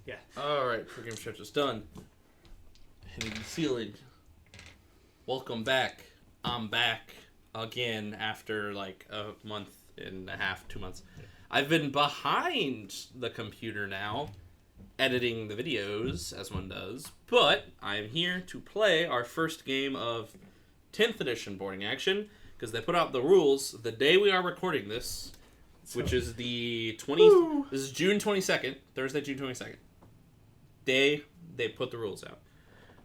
Yeah. Alright, for game stretch is done. Hitting the ceiling. Welcome back. I'm back again after like a month and a half, 2 months. I've been behind the computer now, editing the videos, as one does, but I'm here to play our first game of 10th edition boarding action, because they put out the rules the day we are recording this, which is the 20th. This is June 22nd, Thursday, June 22nd. They put the rules out.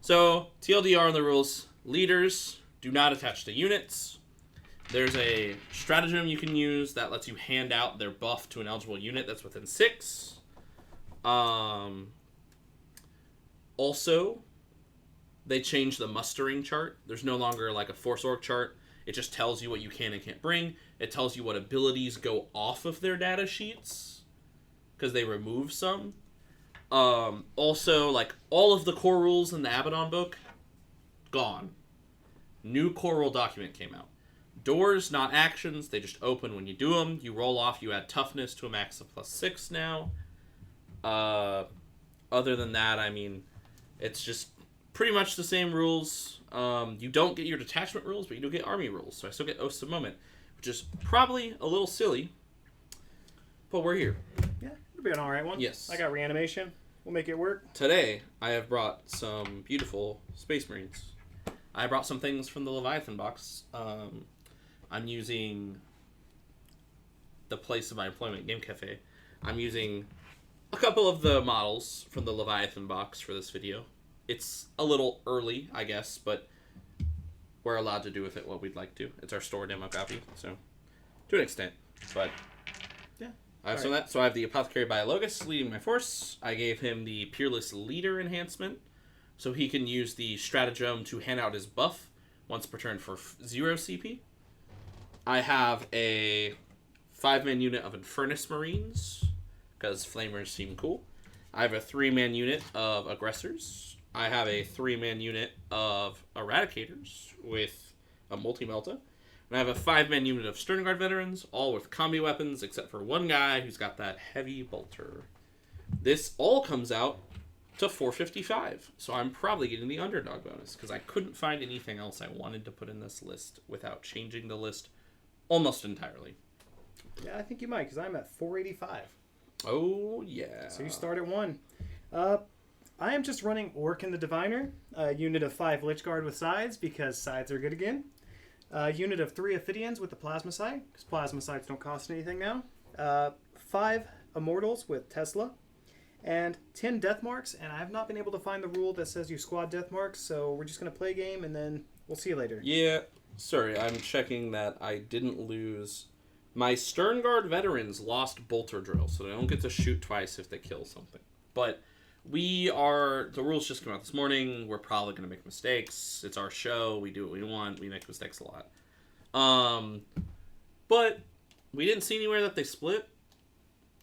So, TLDR on the rules. Leaders do not attach to units. There's a stratagem you can use that lets you hand out their buff to an eligible unit that's within 6. Also, they changed the mustering chart. There's no longer like a force org chart. It just tells you what you can and can't bring. It tells you what abilities go off of their data sheets, because they remove some. Also, like, all of the core rules in the Abaddon book, gone. New core rule document came out. Doors, not actions, they just open when you do them. You roll off, you add toughness to a max of +6 now. Other than that, I mean, it's just pretty much the same rules. You don't get your detachment rules, but you do get army rules. So I still get Oaths of Moment, which is probably a little silly, but we're here. Yeah, it'll be an alright one. Yes. I got reanimation. We'll make it work. Today, I have brought some beautiful Space Marines. I brought some things from the Leviathan box. I'm using the place of my employment, Game Cafe. I'm using a couple of the models from the Leviathan box for this video. It's a little early, I guess, but we're allowed to do with it what we'd like to. It's our store demo copy, so to an extent. But yeah, I have some of that. So I have the Apothecary Biologus leading my force. I gave him the Peerless Leader enhancement, so he can use the stratagem to hand out his buff once per turn for 0 CP. I have a 5-man unit of Infernus Marines, because Flamers seem cool. I have a 3-man unit of Aggressors. I have a 3-man unit of Eradicators with a multi-Melta. And I have a 5-man unit of Sternguard veterans, all with combi weapons, except for one guy who's got that heavy bolter. This all comes out to 455, so I'm probably getting the underdog bonus, because I couldn't find anything else I wanted to put in this list without changing the list almost entirely. Yeah, I think you might, because I'm at 485. Oh, yeah. So you start at 1. I am just running Orikan the Diviner, a unit of 5 Lychguard with Scythes, because Scythes are good again. A unit of 3 Ophydians with the Plsmacyte, because Plsmacytes don't cost anything now. 5 Immortals with Tesla. And 10 Deathmarks, and I have not been able to find the rule that says you squad Deathmarks, so we're just going to play a game, and then we'll see you later. Yeah, sorry, I'm checking that I didn't lose. My Sternguard veterans lost Bolter Drill, so they don't get to shoot twice if they kill something. But the rules just came out this morning. We're probably going to make mistakes. It's our show. We do what we want. We make mistakes a lot. But we didn't see anywhere that they split.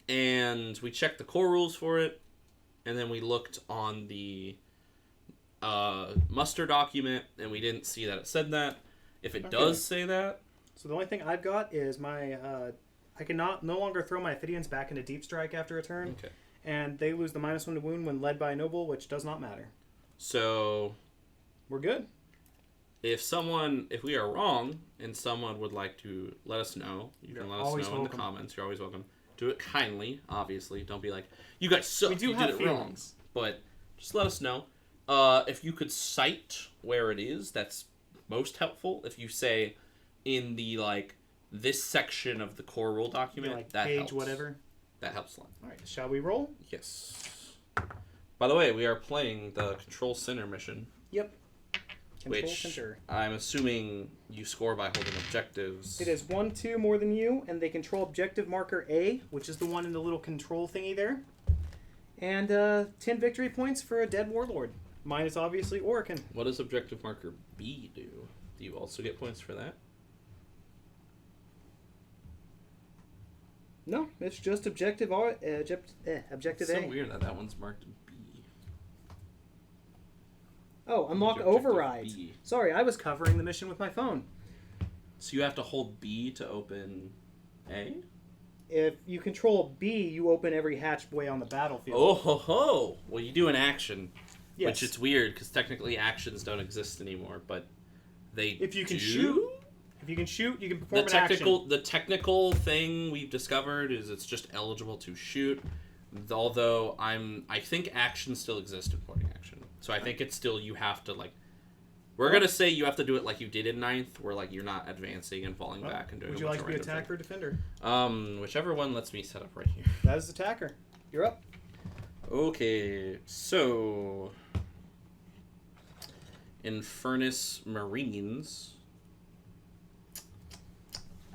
And we checked the core rules for it. And then we looked on the muster document, and we didn't see that it said that. If it does say that... So the only thing I've got is my... I can no longer throw my Ophidians back into Deep Strike after a turn. Okay. And they lose the -1 to wound when led by a noble, which does not matter. So... We're good. If we are wrong, and someone would like to let us know, you can let us know in the comments. You're always welcome. Do it kindly, obviously. Don't be like, you guys suck, you did it wrong. But just let us know. If you could cite where it is, that's most helpful. If you say in the, like, this section of the core rule document, like that page helps. Whatever. That helps a lot. All right, shall we roll? Yes. By the way, we are playing the Control Center mission. Yep. Control which Center. I'm assuming you score by holding objectives. It is 1-2 more than you, and they control objective marker A, which is the one in the little control thingy there. And 10 victory points for a dead Warlord. Mine is obviously Orikan. What does objective marker B do? Do you also get points for that? No, it's just objective objective It's A. so weird that one's marked B. Oh, unlock override. B. Sorry, I was covering the mission with my phone. So you have to hold B to open A? if you control B, you open every hatchway on the battlefield. Oh ho ho! Well, you do an action, Yes. which it's weird because technically actions don't exist anymore, but they If you can do? shoot, you can perform The an action. the technical thing we've discovered is it's just eligible to shoot. Although I think action still exists in pointing action, so I think it's still you have to like. We're gonna say you have to do it like you did in ninth, where like you're not advancing and falling back and doing. Would you like to be attacker or defender? Whichever one lets me set up right here. That is attacker. You're up. Okay, so Infernus Marines.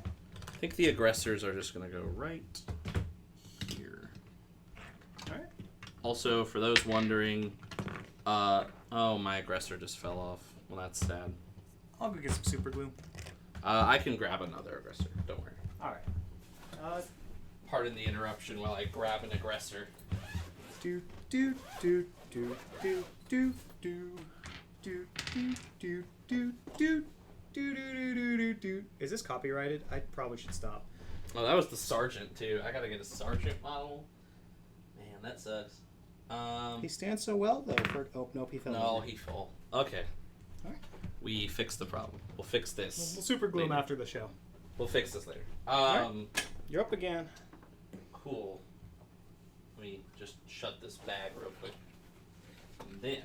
I think the aggressors are just gonna go right here. All right. Also, for those wondering, oh, my aggressor just fell off. Well, that's sad. I'll go get some super glue. I can grab another aggressor. Don't worry. All right. Pardon the interruption while I grab an aggressor. Do do do do do do do do do do do do do do. Is this copyrighted? I probably should stop. Oh, that was the sergeant too. I gotta get a sergeant model. Man, that sucks. He stands so well though. Oh nope, he fell. No, over. he fell. Okay. All right. We fixed the problem. We'll fix this. We'll super glue him later. after the show. We'll fix this later. You're up again. Cool. Let me just shut this bag real quick. And then.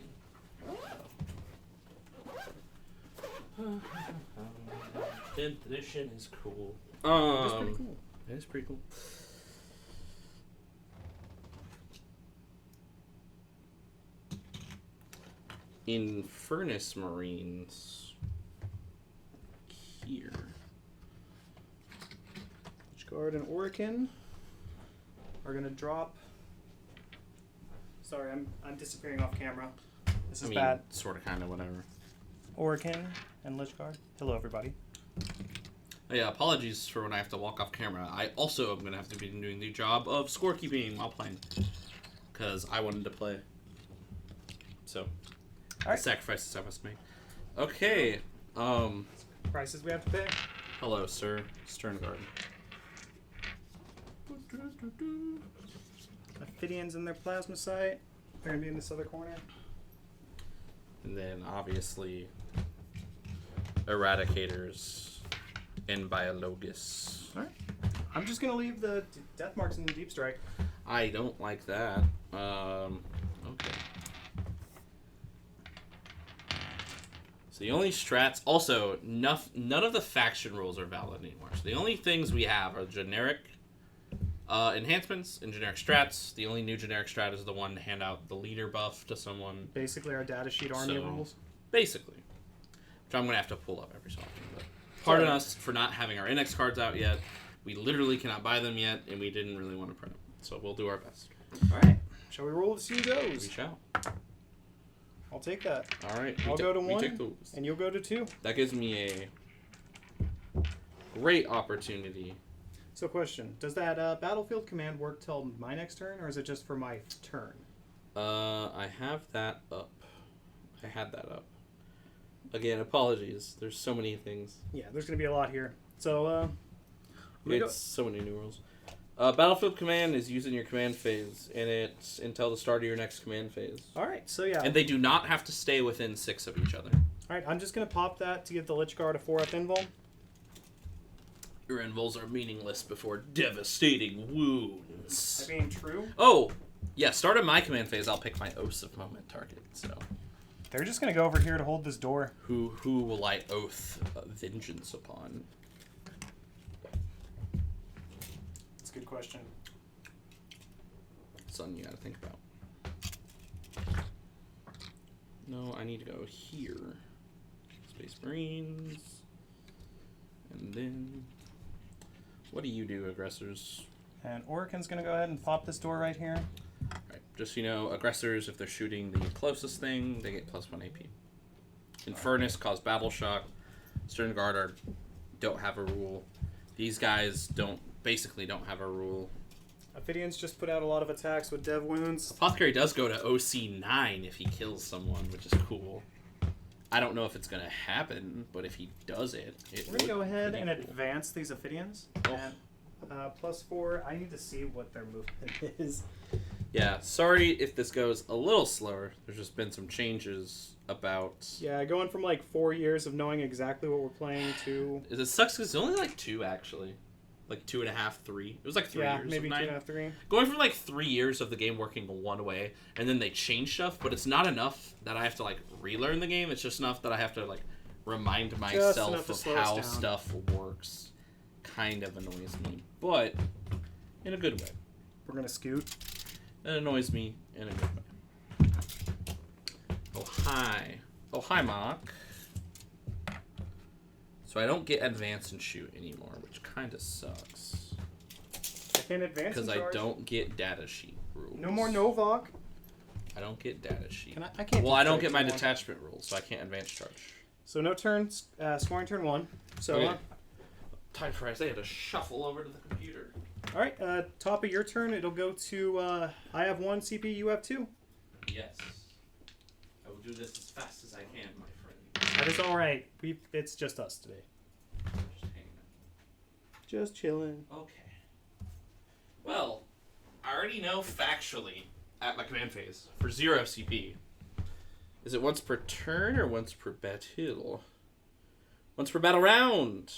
10th edition is cool. That's pretty cool. It is pretty cool. Infernus Marines. Here. Lychguard and Orikan are gonna drop. Sorry, I'm disappearing off camera. This is bad. Sort of, kind of, whatever. Orikan and Lychguard. Hello, everybody. Oh, yeah, apologies for when I have to walk off camera. I also am going to have to be doing the job of scorekeeping while playing. Because I wanted to play. So, All right. sacrifices I must make. Okay. Prices we have to pay. Hello, sir. Sternguard. Ophydians and their Plsmacyte. They're gonna be in this other corner. And then, obviously, Eradicators and Biologus. All right. I'm just gonna leave the Deathmarks in the Deep Strike. I don't like that. Okay. So the only strats... Also, none of the faction rules are valid anymore. So the only things we have are generic enhancements and generic strats. The only new generic strat is the one to hand out the leader buff to someone. Basically, our data sheet army rules. Basically. Which I'm going to have to pull up every so often. But pardon us for not having our NX cards out yet. We literally cannot buy them yet, and we didn't really want to print them. So we'll do our best. All right. Shall we roll to see who goes? We shall. I'll take that. All right. I'll go to we 1, take those. and you'll go to 2. That gives me a great opportunity. So, question: does that battlefield command work till my next turn, or is it just for my turn? I have that up. I had that up. Again, apologies. There's so many things. Yeah, there's gonna be a lot here. So, it's so many new rules. Battlefield command is used in your command phase, and it's until the start of your next command phase. all right. So yeah. And they do not have to stay within 6 of each other. All right. I'm just gonna pop that to give the Lychguard a 4F invul. Your invuls are meaningless before devastating wounds. That being true. Oh, yeah. Start of my command phase. I'll pick my Oaths of Moment target. So. They're just gonna go over here to hold this door. Who will I oath vengeance upon? That's a good question. Something you gotta think about. No, I need to go here. Space Marines. And then... What do you do, aggressors? And Orikan's gonna go ahead and pop this door right here. Right. Just so you know, aggressors, if they're shooting the closest thing, they get +1 AP. Infernus cause battle shock. Sternguard don't have a rule. These guys basically don't have a rule. Ophydians just put out a lot of attacks with dev wounds. Apothecary does go to OC9 if he kills someone, which is cool. I don't know if it's going to happen, but if he does it We're going to go ahead and cool. advance these Ophydians. Oh. And +4. I need to see what their movement is. Yeah, sorry if this goes a little slower. There's just been some changes about... Yeah, going from like 4 years of knowing exactly what we're playing to... It sucks because it's only like 2, actually. Like 2.5, 3. It was like 3 years maybe of 9. 2.5, 3. Going from like 3 years of the game working one way, and then they change stuff, but it's not enough that I have to like relearn the game. It's just enough that I have to like remind myself of how stuff works. Kind of annoys me, but in a good way. We're gonna scoot. It annoys me in a good way. Oh hi. Oh hi, Mark. So I don't get advance and shoot anymore, which kind of sucks. I can't advance because I don't get data sheet rules. No more Novok. I don't get data sheet. I can't. Well, I don't get my detachment rules, so I can't advance charge. So no turns. Scoring turn 1. So. Okay. Time for Isaiah to shuffle over to the computer. All right. Top of your turn, it'll go to. I have 1 CP. You have 2. Yes. I will do this as fast as I can, my friend. That is all right. It's just us today. Just hanging out. Just chilling. Okay. Well, I already know factually at my command phase for 0 CP. Is it once per turn or once per battle? Once per battle round.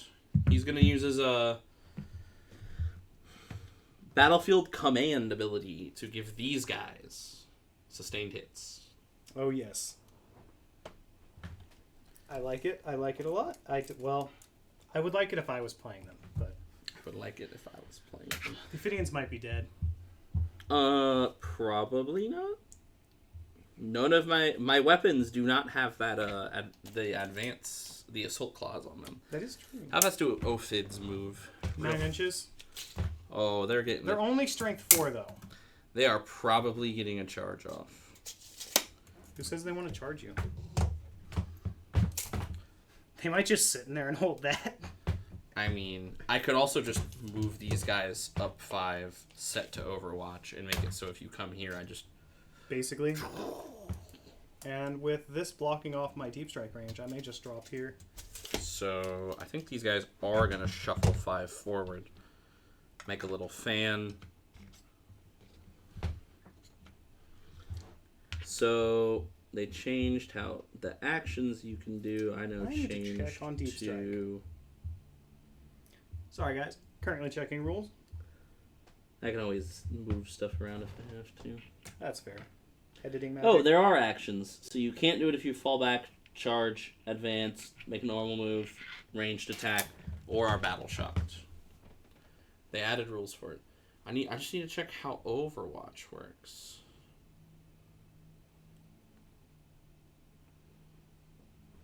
He's going to use his battlefield command ability to give these guys sustained hits. Oh, yes. I like it. I like it a lot. I would like it if I was playing them, but... I would like it if I was playing them. The Ophydians might be dead. Probably not. None of my weapons do not have that, the assault claws on them. That is true. How fast do Ophids move? 9 inches. Oh, they're getting... They're only strength 4, though. They are probably getting a charge off. Who says they want to charge you? They might just sit in there and hold that. I mean, I could also just move these guys up 5, set to Overwatch, and make it so if you come here, I just... Basically. And with this blocking off my deep strike range, I may just drop here. So, I think these guys are going to shuffle 5 forward. Make a little fan. So, they changed how the actions you can do. I know need changed to check on deep strike. to... Sorry, guys. Currently checking rules. I can always move stuff around if I have to. That's fair. Editing magic. Oh, there are actions. So you can't do it if you fall back, charge, advance, make a normal move, ranged attack, or are battle shocked. They added rules for it. I just need to check how Overwatch works.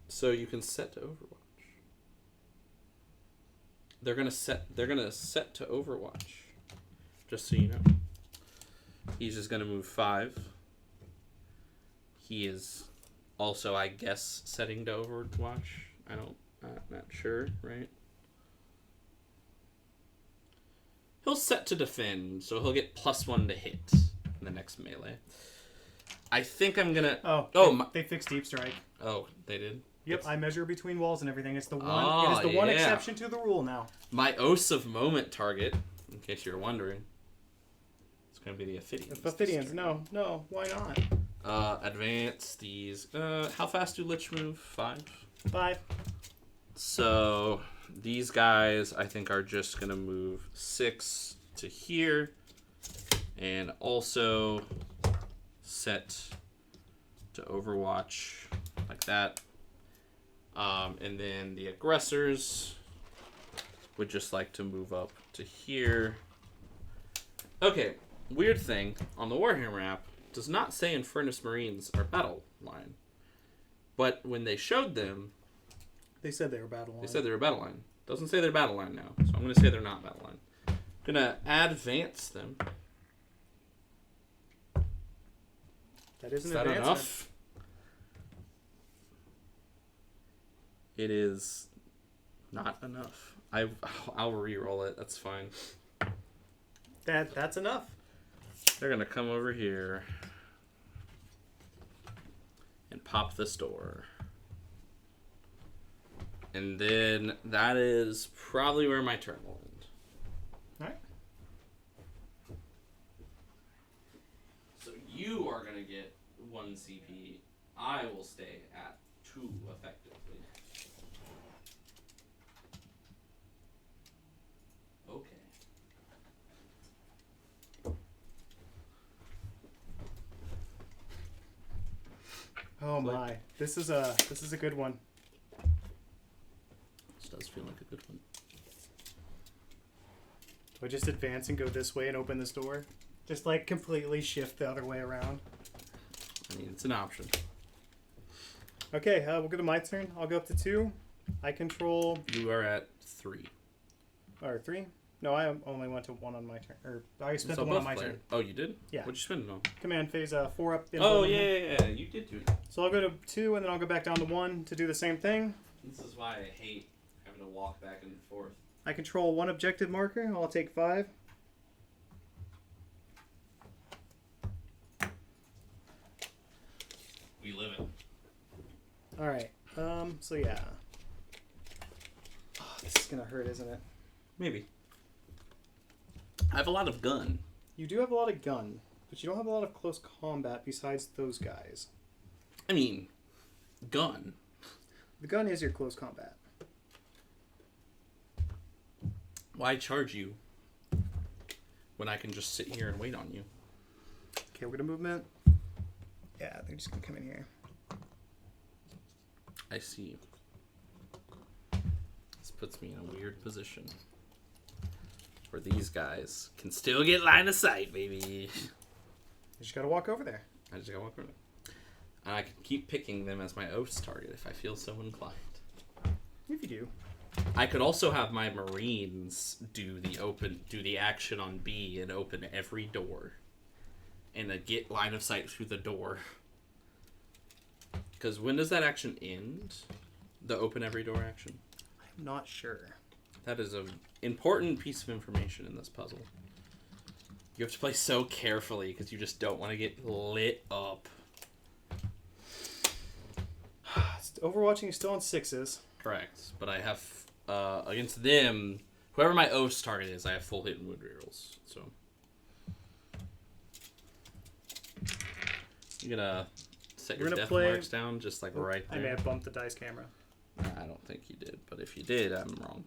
So you can set to Overwatch. They're gonna set to Overwatch. Just so you know. He's just gonna move 5. He is also, I guess, setting to Overwatch. I'm not sure, right? He'll set to defend, so he'll get +1 to hit in the next melee. I think I'm gonna... They fixed deep strike. Oh, they did? Yep, I measure between walls and everything. It's the one. Oh, it is the one yeah. exception to the rule now. My Oaths of Moment target, in case you're wondering, it's going to be the Ophydians. Ophydians, no, why not? Advance these. How fast do Lich move? 5? 5. So these guys, I think, are just going to move 6 to here, and also set to Overwatch like that. And then the aggressors would just like to move up to here. Okay, weird thing, on the Warhammer app, does not say Infernus Marines are battle line. But when they showed them... They said they were battle line. They said they were battle line. Doesn't say they're battle line now, so I'm going to say they're not battle line. I'm going to advance them. That is an Is that advancement. enough? It is not enough. I'll re-roll it. That's fine. That's enough. They're going to come over here and pop this door. And then that is probably where my turn will end. All right. you are gonna get 1 CP. I will stay at 2 effectively. Okay. Oh my, this is a good one. This does feel like a good one. Do I just advance and go this way and open this door? Just like completely shift the other way around. I mean, it's an option. Okay, we'll go to my turn. I'll go up to 2. I control... You are at 3. Or 3? No, I only went to 1 on my turn. Or I spent So the 1 on both my played. turn. Oh, you did? Yeah. What'd you spend it on? Command phase 4 up. In Oh, one. yeah, you did do that. So I'll go to 2, and then I'll go back down to 1 to do the same thing. This is why I hate having to walk back and forth. I control 1 objective marker. I'll take 5. We live it. Alright, so yeah. Oh, this is gonna hurt, isn't it? Maybe. I have a lot of gun. You do have a lot of gun, but you don't have a lot of close combat besides those guys. I mean, gun. The gun is your close combat. Why charge you when I can just sit here and wait on you? Okay, we're gonna movement. Yeah, they're just gonna come in here. I see. This puts me in a weird position where these guys can still get line of sight, baby. You just gotta walk over there. I just gotta walk around. And I can keep picking them as my oaths target if I feel so inclined. If you do. I could also have my Marines do the action on B and open every door. And get line of sight through the door. Because when does that action end? The open every door action? I'm not sure. That is an important piece of information in this puzzle. You have to play so carefully because you just don't want to get lit up. Overwatching is still on 6s. Correct. But I have, against them, whoever my oaths target is, I have full hit and wound rerolls. So. You're gonna set your Deathmarks down just like right there. I may have bumped the dice camera. I don't think you did, but if you did, I'm wrong.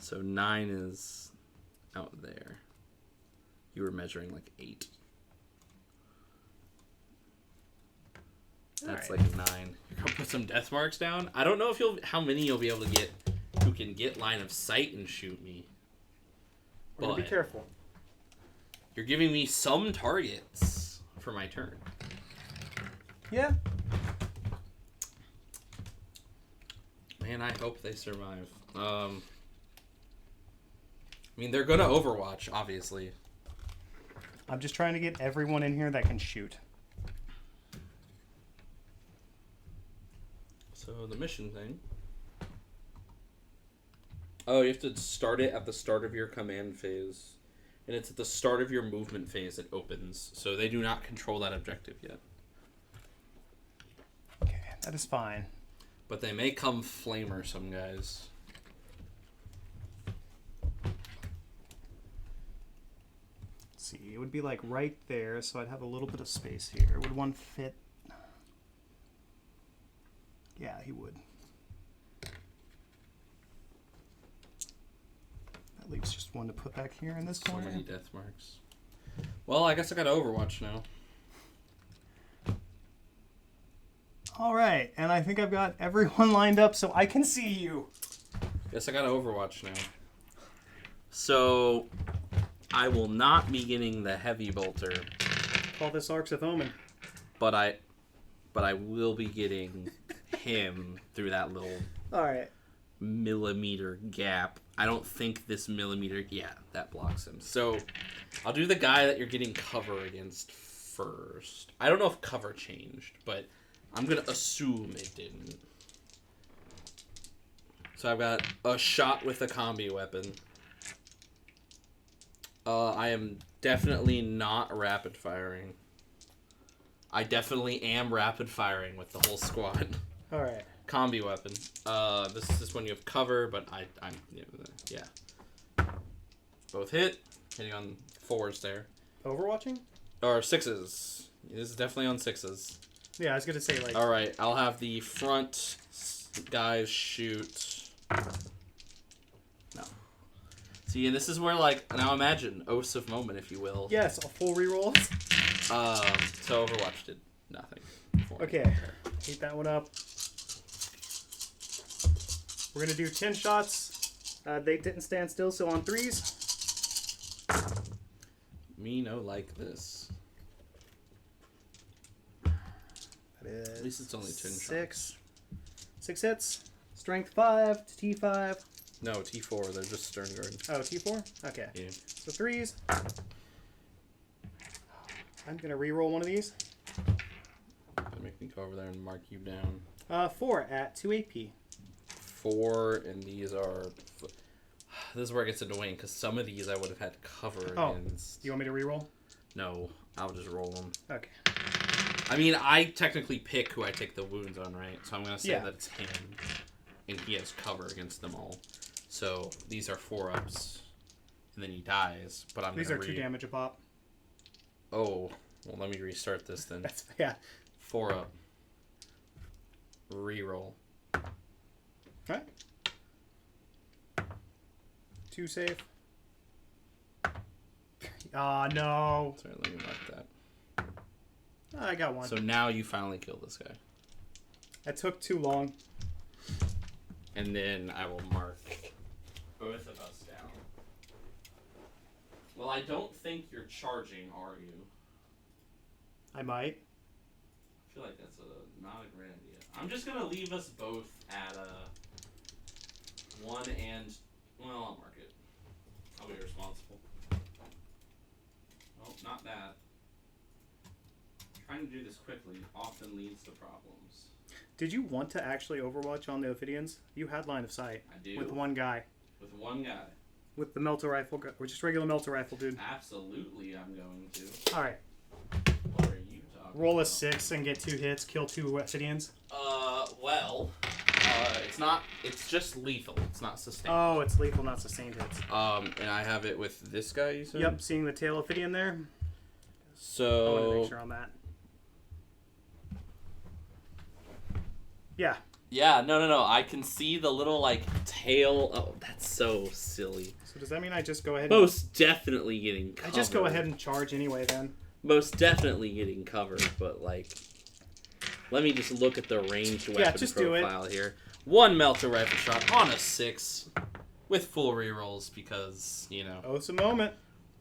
So 9 is out there. You were measuring like 8. That's right. like 9. You're gonna put some Deathmarks down. I don't know if how many you'll be able to get who can get line of sight and shoot me. We're gonna be careful. You're giving me some targets for my turn. Yeah. Man, I hope they survive. I mean, they're gonna Overwatch, obviously. I'm just trying to get everyone in here that can shoot. So the mission thing. Oh, you have to start it at the start of your command phase. And it's at the start of your movement phase it opens. So they do not control that objective yet. Okay, that is fine. But they may come flamer, some guys. Let's see, it would be like right there, so I'd have a little bit of space here. Would one fit? Yeah, he would. That leaves just one to put back here in this corner. So many Deathmarks. Well, I guess I got Overwatch now. All right, and I think I've got everyone lined up so I can see you. Guess I got Overwatch now. So, I will not be getting the Heavy Bolter. Call this Arcs of Omen. But I will be getting him through that little All right. millimeter gap. I don't think this millimeter... Yeah, that blocks him. So, I'll do the guy that you're getting cover against first. I don't know if cover changed, but I'm going to assume it didn't. So I've got a shot with a combi weapon. I am definitely not rapid firing. I definitely am rapid firing with the whole squad. All right. Combi weapon. This is when you have cover, but I'm yeah. Both hit. Hitting on 4s there. Overwatching? Or 6s. This is definitely on 6s. Yeah, I was gonna say like. All right, I'll have the front guys shoot. No. See, this is where like now imagine Oaths of Moment, if you will. Yes, a full reroll. So Overwatch did nothing. Okay, heat that one up. We're gonna do 10 shots. They didn't stand still, so on 3s. Me no like this. That is At least it's only 10 shots. 6 hits. Strength 5 to T5. No, T4. They're just Sternguard. Oh, T4? Okay. Yeah. So 3s. I'm going to re-roll one of these. Make me go over there and mark you down. 4 at 2 AP. 4, and these are... This is where it gets annoying, because some of these I would have had cover against. You want me to re-roll? No, I'll just roll them. Okay. I mean, I technically pick who I take the wounds on, right? So I'm going to say that it's him, and he has cover against them all. So these are 4-ups, and then he dies, but I'm These are 2 damage a pop. Oh, well, let me restart this then. Yeah. 4-up. Reroll. Alright. 2 safe. Ah, no. Sorry, let me mark that. Oh, I got 1. So now you finally kill this guy. That took too long. And then I will mark both of us down. Well, I don't think you're charging, are you? I might. I feel like that's not a great idea. I'm just going to leave us both at 1 and... Well, I'll mark it. I'll be responsible. Oh, not that. Trying to do this quickly often leads to problems. Did you want to actually Overwatch on the Ophydians? You had line of sight. I do. With one guy. With one guy. With the Melta rifle, or just regular Melta rifle, dude. Absolutely, I'm going to. Alright. What are you talking Roll a about? 6 and get 2 hits, kill 2 Ophydians. It's not, it's just lethal. It's not sustained. Oh, it's lethal, not sustained hits. And I have it with this guy, you said? Yep, seeing the tail Ophidian there. So... I want to make sure on that. Yeah. Yeah, no. I can see the little, like, tail. Oh, that's so silly. So does that mean I just go ahead Most definitely getting covered. I just go ahead and charge anyway, then. Most definitely getting covered, but, like... Let me just look at the ranged weapon profile here. 1 Melta rifle shot on a 6 with full rerolls because, you know. Oh, it's a moment.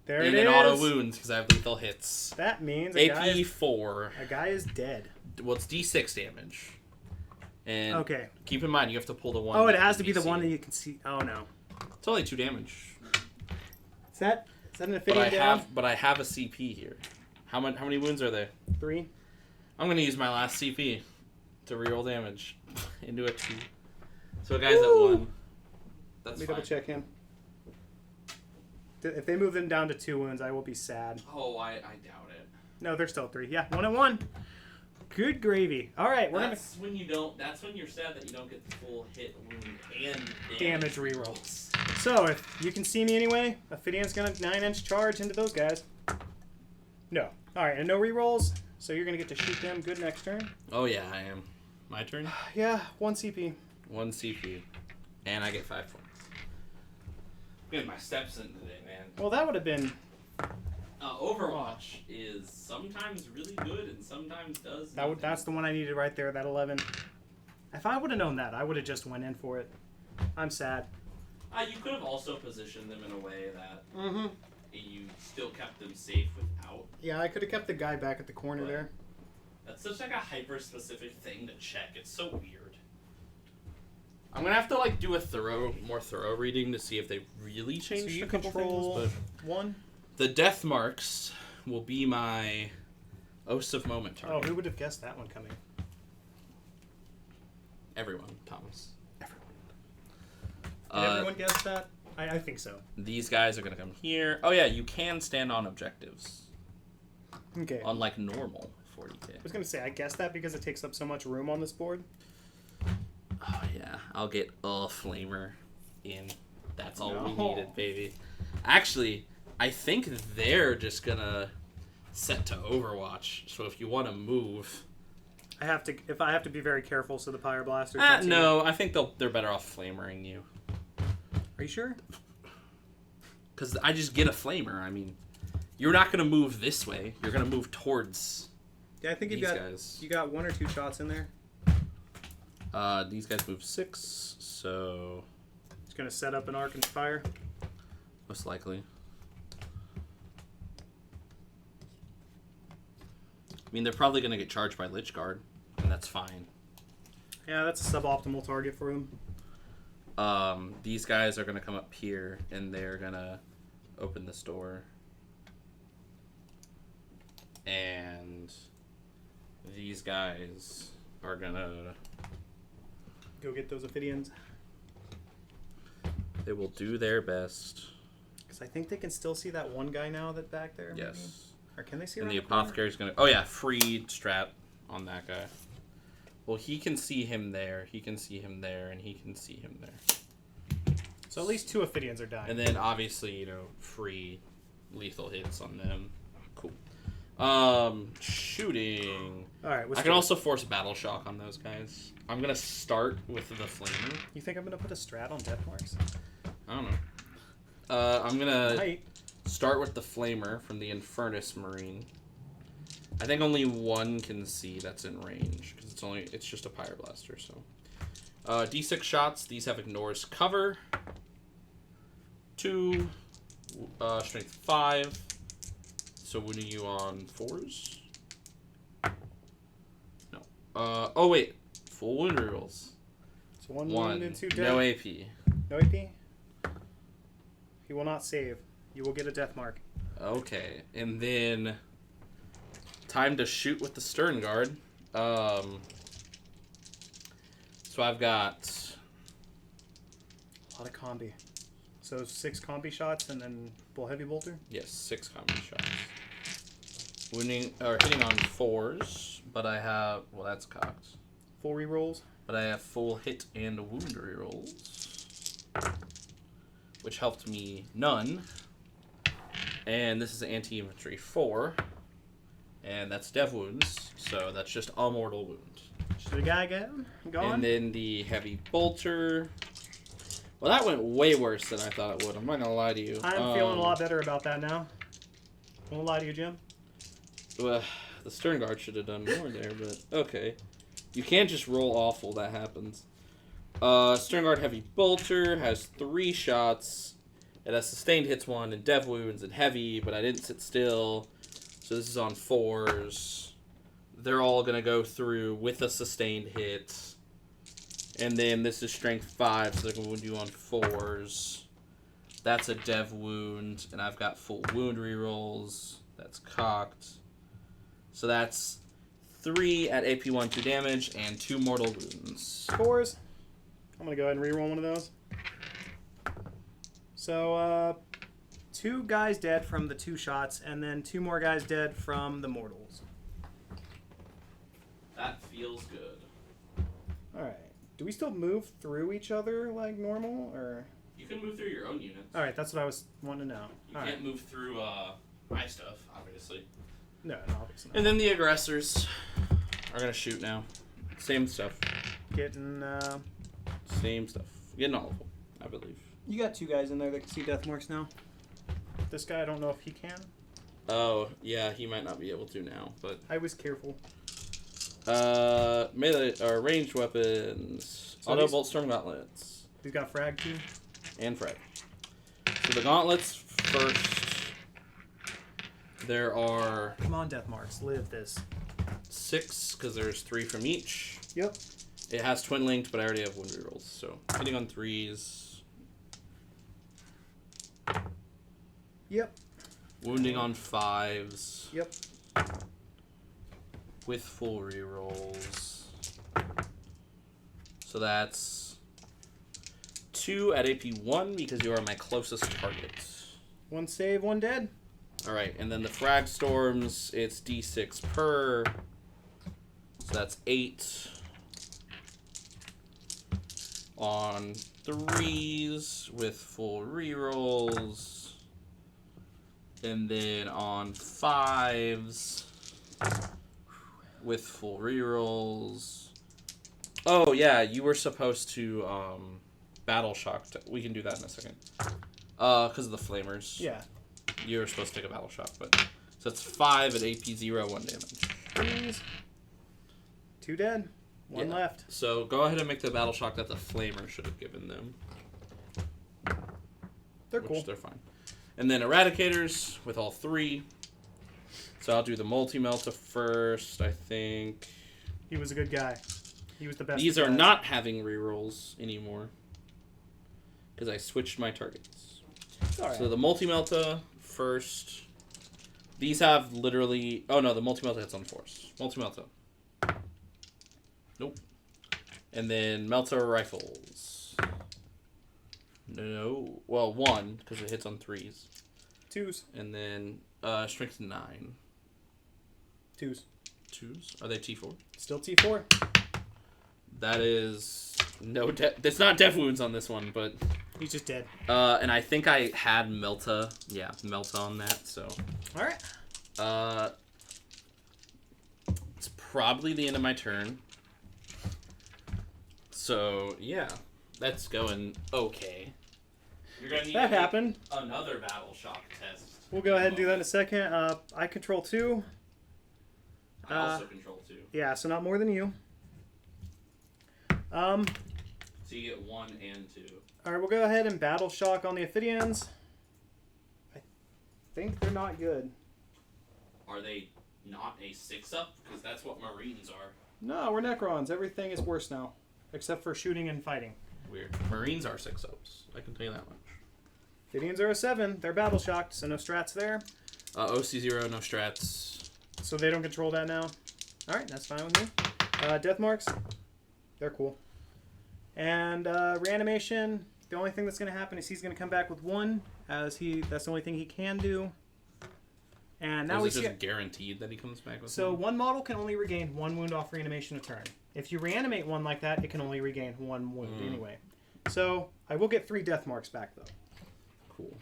There it is. And an auto wounds because I have lethal hits. That means AP 4. A guy is dead. Well, it's D6 damage. And okay. Keep in mind, you have to pull the one. Oh, it has to be the one that you can see. Oh, no. It's only 2 damage. Is that an Ophidian down? But I have a CP here. How many wounds are there? 3. I'm going to use my last CP to reroll damage into a 2. So guys at 1. That's Let me fine. double check him. If they move them down to 2 wounds, I will be sad. Oh, I doubt it. No, they're still 3. Yeah, 1 and 1. Good gravy. All right, That's when you're sad that you don't get the full hit wound and damage rerolls. So if you can see me anyway, Ophidian's gonna 9-inch charge into those guys. No. All right, and no rerolls, so you're gonna get to shoot them. Good next turn. Oh yeah, I am. My turn. Yeah, 1 CP. 1 CP, and I get 5 points. Getting my steps in today, man. Well, that would have been. Overwatch is sometimes really good and sometimes does. That's the one I needed right there. That 11. If I would have known that, I would have just went in for it. I'm sad. You could have also positioned them in a way that you still kept them safe without. Yeah, I could have kept the guy back at the corner there. That's such like a hyper-specific thing to check. It's so weird. I'm gonna have to like do a more thorough reading to see if they really changed so you a couple control things. But 1. the Deathmarks will be my Oaths of Moment target. Oh, who would have guessed that one coming? Everyone, Thomas. Did everyone guess that? I think so. These guys are gonna come here. Oh yeah, you can stand on objectives. Okay. On like normal 40k. I was gonna say I guessed that because it takes up so much room on this board. Oh yeah, I'll get a flamer in. That's all we needed, baby. Actually, I think they're just gonna set to Overwatch. So if you want to move, If I have to be very careful, so the Pyre Blasters. Don't see no, I think they're better off flamering you. Are you sure? Because I just get a flamer. I mean, you're not gonna move this way. You're gonna move towards. Yeah, I think these guys. You got 1 or 2 shots in there. These guys move 6, so It's gonna set up an arc and fire. most likely. I mean, they're probably gonna get charged by Lychguard, and that's fine. Yeah, that's a suboptimal target for him. These guys are gonna come up here, and they're gonna open this door, and these guys are gonna. Go get those Ophydians. They will do their best. Because I think they can still see that one guy now that back there. Maybe? Yes. Or can they see? And around the corner? Apothecary's gonna. Oh yeah, free strat on that guy. Well, he can see him there. He can see him there, and he can see him there. So at least 2 Ophydians are dying. And then obviously, free lethal hits on them. Cool. Shooting. All right. I can also force battle shock on those guys. I'm gonna start with the flamer. You think I'm gonna put a strat on Deathmarks? I don't know. I'm gonna Might. start with the flamer from the Infernus Marine. I think only 1 can see that's in range because it's just a Pyre Blaster. So, D6 shots. These have ignores cover. 2, strength 5. So wounding you on 4s. No. Oh wait, full wound rerolls. So 1 wound and 2 dead. No AP. No AP. He will not save. You will get a death mark. Okay, and then time to shoot with the Sternguard. So I've got A lot of combi. So 6 combi shots and then full heavy bolter. 6 combat shots. Wounding or hitting on 4s, but I have that's cocked. Full rerolls. But I have full hit and wound rerolls, which helped me none. And this is anti-infantry 4, and that's dev wounds, so that's just a mortal wound. Should the guy get gone? And then the heavy bolter. Well, that went way worse than I thought it would. I'm not gonna lie to you. I'm feeling a lot better about that now. Won't lie to you, Jim. Well, the Sternguard should have done more there, but okay. You can't just roll awful. That happens. Sternguard heavy bolter has 3 shots. It has sustained hits 1 and dev wounds and heavy, but I didn't sit still, so this is on 4s. They're all gonna go through with a sustained hit, and then this is strength 5, so they're gonna wound you on 4s. That's a dev wound, and I've got full wound rerolls. That's cocked. So that's 3 at AP 1, 2 damage, and 2 mortal wounds. Scores. I'm going to go ahead and reroll one of those. So, 2 guys dead from the 2 shots, and then 2 more guys dead from the mortals. That feels good. Alright. Do we still move through each other like normal, or...? You can move through your own units. Alright, that's what I was wanting to know. You can't move through my stuff, obviously. No, obviously not. And then the aggressors are gonna shoot now. Same stuff. Getting, Same stuff. Getting all of them, I believe. You got 2 guys in there that can see Deathmarks now. This guy, I don't know if he can. Oh, yeah, he might not be able to now, but... I was careful. Melee, or ranged weapons. So Auto these- Boltstorm gauntlets. He's got frag too. And frag. So the gauntlets first. There are Come on, Deathmarks, live this. 6, because there's 3 from each. Yep. It has twin linked, but I already have wound rerolls, so hitting on 3s. Yep. Wounding on 5s. Yep. With full rerolls. So that's 2 at AP 1 because you are my closest target. 1 save, 1 dead. Alright, and then the Fragstorms, it's D6 per. So that's 8 on 3s with full rerolls. And then on 5s, with full rerolls. Oh, yeah, you were supposed to Battle Shock. We can do that in a second. Because of the Flamers. Yeah. You were supposed to take a Battle Shock, but... So it's 5 at AP 0, 1 damage. Please. 2 dead. 1 left. So go ahead and make the Battle Shock that the Flamer should have given them. They're cool. They're fine. And then Eradicators with all 3. So I'll do the Melta first, I think. He was a good guy. He was the best. These are not having rerolls anymore. Because I switched my targets. All right. So the Melta first. These have literally... Oh, no, the Melta hits on force. Melta. Nope. And then Melta rifles. No. Well, 1, because it hits on 3s. 2s. And then strength 9. 2s. 2s? Are they T4? Still T4. That is... No, it's not death wounds on this one, but... He's just dead. And I think I had Melta. Yeah, Melta on that, so... Alright. It's probably the end of my turn. So, yeah. That's going okay. You're gonna need That happened. Another Battle Shock test. We'll go ahead and do that in a second. I control 2. I also control 2. Yeah, so not more than you. So you get 1 and 2. Alright, we'll go ahead and Battle Shock on the Ophydians. I think they're not good. Are they not a 6-up? Because that's what Marines are. No, we're Necrons. Everything is worse now. Except for shooting and fighting. Weird. Marines are 6-ups. I can tell you that much. Ophydians are a 7. They're Battle Shocked, so no strats there. OC0, no strats. So they don't control that now. Alright, that's fine with me. Deathmarks. They're cool. And reanimation, the only thing that's going to happen is he's going to come back with 1, as that's the only thing he can do. And now is it just guaranteed that he comes back with So 1? one model can only regain 1 wound off reanimation a turn. If you reanimate one like that, it can only regain 1 wound anyway. So I will get 3 Deathmarks back, though. Cool.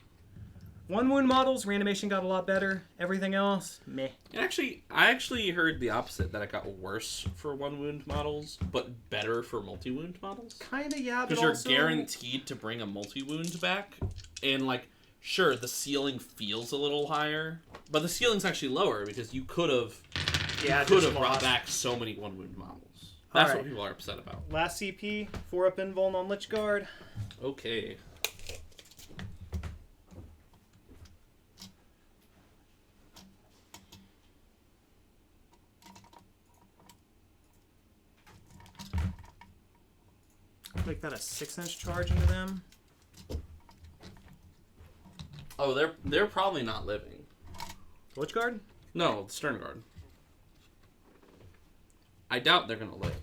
1 wound models, reanimation got a lot better. Everything else, meh. And I actually heard the opposite, that it got worse for 1 wound models, but better for multi-wound models. Kinda, yeah, but Because you're also... guaranteed to bring a multi-wound back, and like, sure, the ceiling feels a little higher, but the ceiling's actually lower because you could have brought back so many 1 wound models. That's what people are upset about. Last CP, 4-up invuln on Lychguard. Okay. Make that a 6-inch charge into them. Oh, they're probably not living. Lychguard? No, Sternguard. I doubt they're gonna live.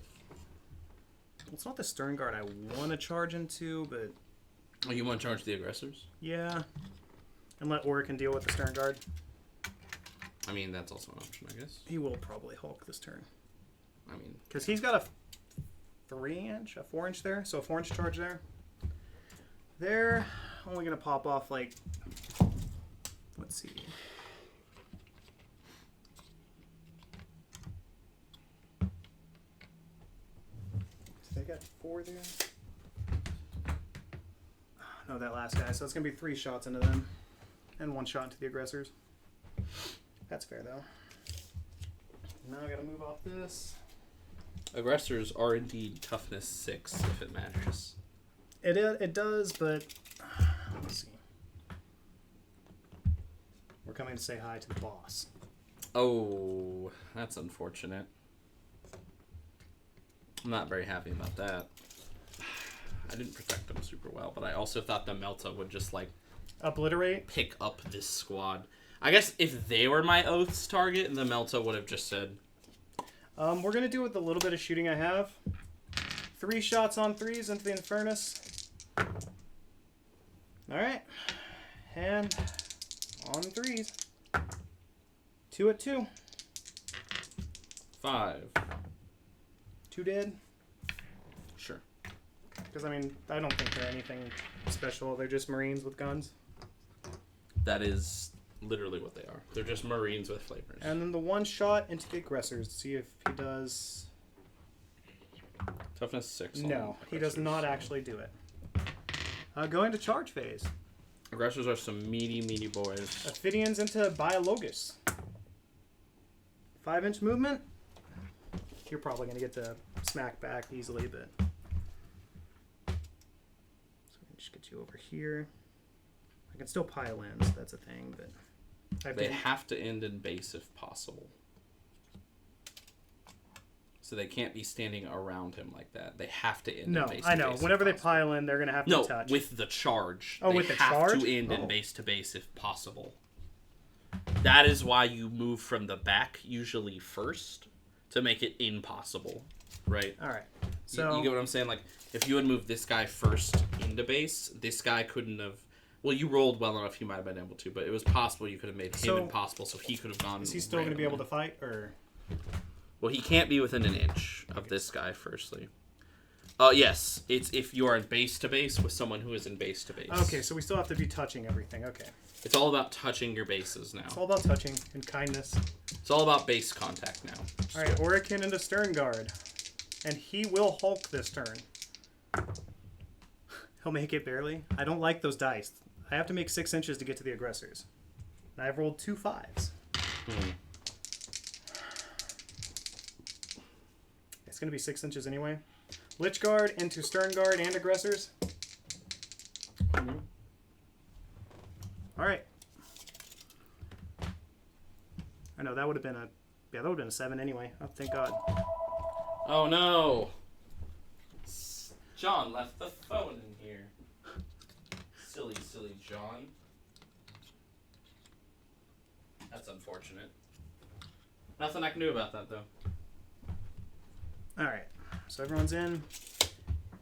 It's not the Sternguard I want to charge into, but... Oh, you want to charge the aggressors? Yeah. And let Orikan deal with the Sternguard. I mean, that's also an option, I guess. He will probably Hulk this turn. I mean... Because he's got a 3-inch, a 4-inch there, so a 4-inch charge there. They're only going to pop off, like... Let's see... They got 4 there. No, that last guy. So it's going to be 3 shots into them. And 1 shot into the aggressors. That's fair, though. Now I got to move off this. Aggressors are indeed toughness 6, if it matters. It does, but... Let's see. We're coming to say hi to the boss. Oh, that's unfortunate. I'm not very happy about that. I didn't protect them super well, but I also thought the Melta would just, like... Obliterate? Pick up this squad. I guess if they were my Oath's target, the Melta would have just said... We're going to do it with a little bit of shooting I have. 3 shots on 3s into the Infernus. Alright. And on 3s. 2 at 2. 5. 2 dead. Sure. Because, I mean, I don't think they're anything special. They're just Marines with guns. That is literally what they are. They're just Marines with flavors. And then the one shot into the aggressors to see if he does. Toughness 6. No, he does not actually do it. Going to charge phase. Aggressors are some meaty boys. Ophydians into Biologus. 5-inch movement. You're probably going to get the smack back easily, but. So we can just get you over here. I can still pile in, so that's a thing, but. They have to end in base if possible. So they can't be standing around him like that. They have to end in base to I know. base Whenever they if possible. pile in, they're going to have to touch. No, with the charge. Oh, they with the have charge? to end in base to base if possible. That is why you move from the back usually first to make it impossible, right? All right. So you get what I'm saying? Like, if you had moved this guy first into base, this guy couldn't have... Well, you rolled well enough, you might have been able to, but it was possible you could have made him impossible, so he could have gone... Is he still going to be able to fight, or...? Well, he can't be within an inch of this guy, firstly. Yes, it's if you are in base to base with someone who is in base to base. Okay, so we still have to be touching everything. Okay. It's all about touching your bases now. It's all about touching and kindness. It's all about base contact now. All right, Orikan into Sternguard. And he will Hulk this turn. He'll make it barely. I don't like those dice. I have to make 6 inches to get to the aggressors. And I've rolled 2 5s. It's going to be 6 inches anyway. Lychguard into Sternguard and aggressors. All right. I know that would have been that would have been a 7 anyway. Oh, thank God. Oh no! John left the phone in here. Silly John. That's unfortunate. Nothing I can do about that though. All right. So everyone's in.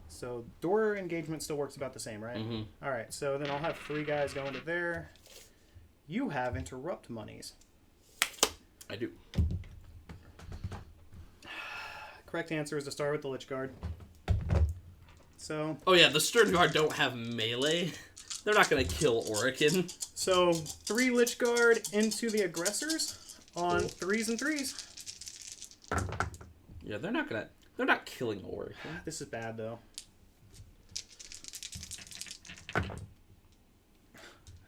So door engagement still works about the same, right? Mm-hmm. All right. So then I'll have 3 guys going to there. You have interrupt monies. I do. Correct answer is to start with the Lychguard. So. Oh yeah, the Sternguard don't have melee. They're not gonna kill Orikan. So 3 Lychguard into the aggressors on 3s and 3s. Yeah, they're not killing Orikan. This is bad though.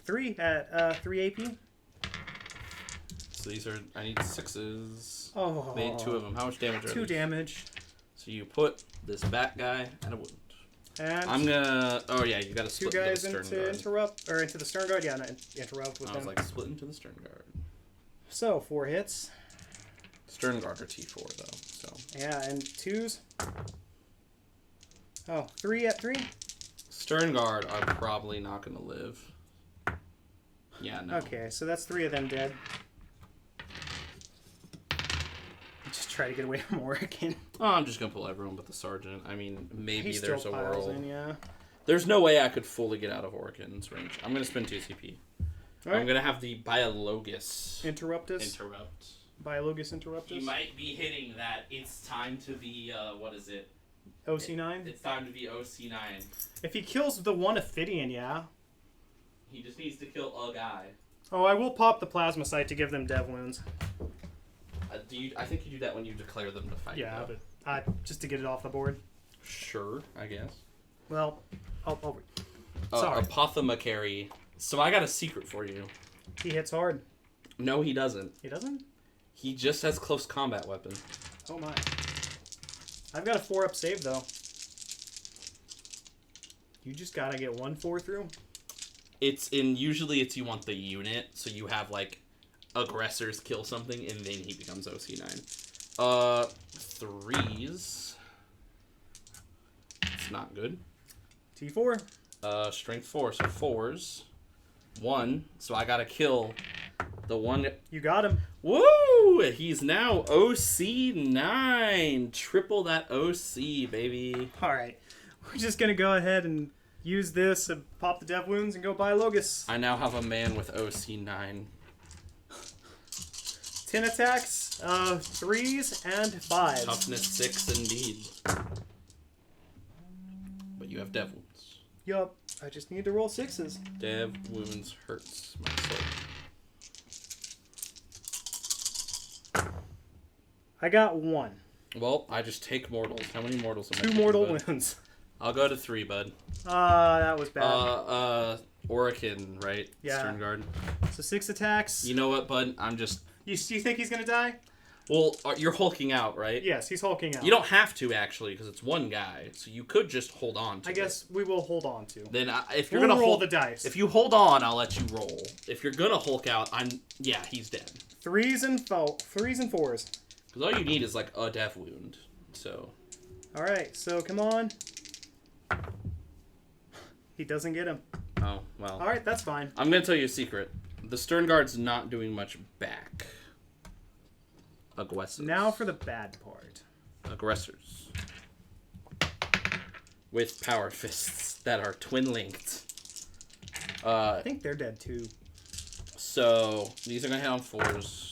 3 at 3 AP. So these are, I need 6s. Oh. Made 2 of them. How much damage are 2 these? damage. So you put this bat guy and a wound. And I'm gonna. Oh yeah, you gotta 2 split guys into the into Sternguard. interrupt or into the Sternguard. Yeah, no, interrupt with I them. was like, split into the Sternguard. So 4 hits. Sternguard are T4 though. So. Yeah, and 2s. Oh, 3 at 3. Sternguard are probably not gonna live. Yeah, no. Okay, so that's 3 of them dead. Just try to get away from Orikan. Oh, I'm just gonna pull everyone but the sergeant. I mean, maybe He there's a still piles world. in, yeah. There's no way I could fully get out of Orikan's range. I'm gonna spend 2 CP. All right. I'm gonna have the Biologus Interruptus. interrupt. Biologus Interruptus. You might be hitting that. It's time to be. What is it? OC9. It's time to be OC9. If he kills the one Ophidian, yeah. He just needs to kill a guy. Oh, I will pop the Plsmacyte to give them dev wounds. I think you do that when you declare them to fight. Yeah, though. but just to get it off the board. Sure, I guess. Well, I'll sorry. Apothecary. So I got a secret for you. He hits hard. No, he doesn't. He doesn't? He just has close combat weapon. Oh my. I've got a 4-up save though. You just gotta get 1 4 through. Usually it's you want the unit, so you have like aggressors kill something and then he becomes OC9. 3s. It's not good. T4. Strength 4, so 4s. 1, so I gotta kill the one. You got him. Woo! He's now OC9. Triple that OC, baby. Alright. We're just gonna go ahead and use this and pop the dev wounds and go Biologus. I now have a man with OC9. 10 attacks, 3s and 5s. Toughness 6 indeed. But you have dev wounds. Yup. I just need to roll 6s. Dev wounds hurts my soul. I got 1. Well, I just take mortals. How many mortals am I 2 taking, mortal bud? wounds. I'll go to 3, bud. That was bad. Orikan, right? Yeah. Sternguard. So 6 attacks. You know what, bud? I'm just... You think he's going to die? Well, you're hulking out, right? Yes, he's hulking out. You don't have to, actually, because it's one guy. So you could just hold on to it. I guess we will hold on to. Then if you're We'll going to roll the dice. If you hold on, I'll let you roll. If you're going to hulk out, yeah, he's dead. 3s and 4s. Because all you need is, like, a death wound. So... Alright, so come on. He doesn't get him. Oh, well. Alright, that's fine. I'm going to tell you a secret. The Sternguard's not doing much back. Aggressors. Now for the bad part. Aggressors. With power fists that are twin-linked. I think they're dead too. So, these are going to hit on 4s.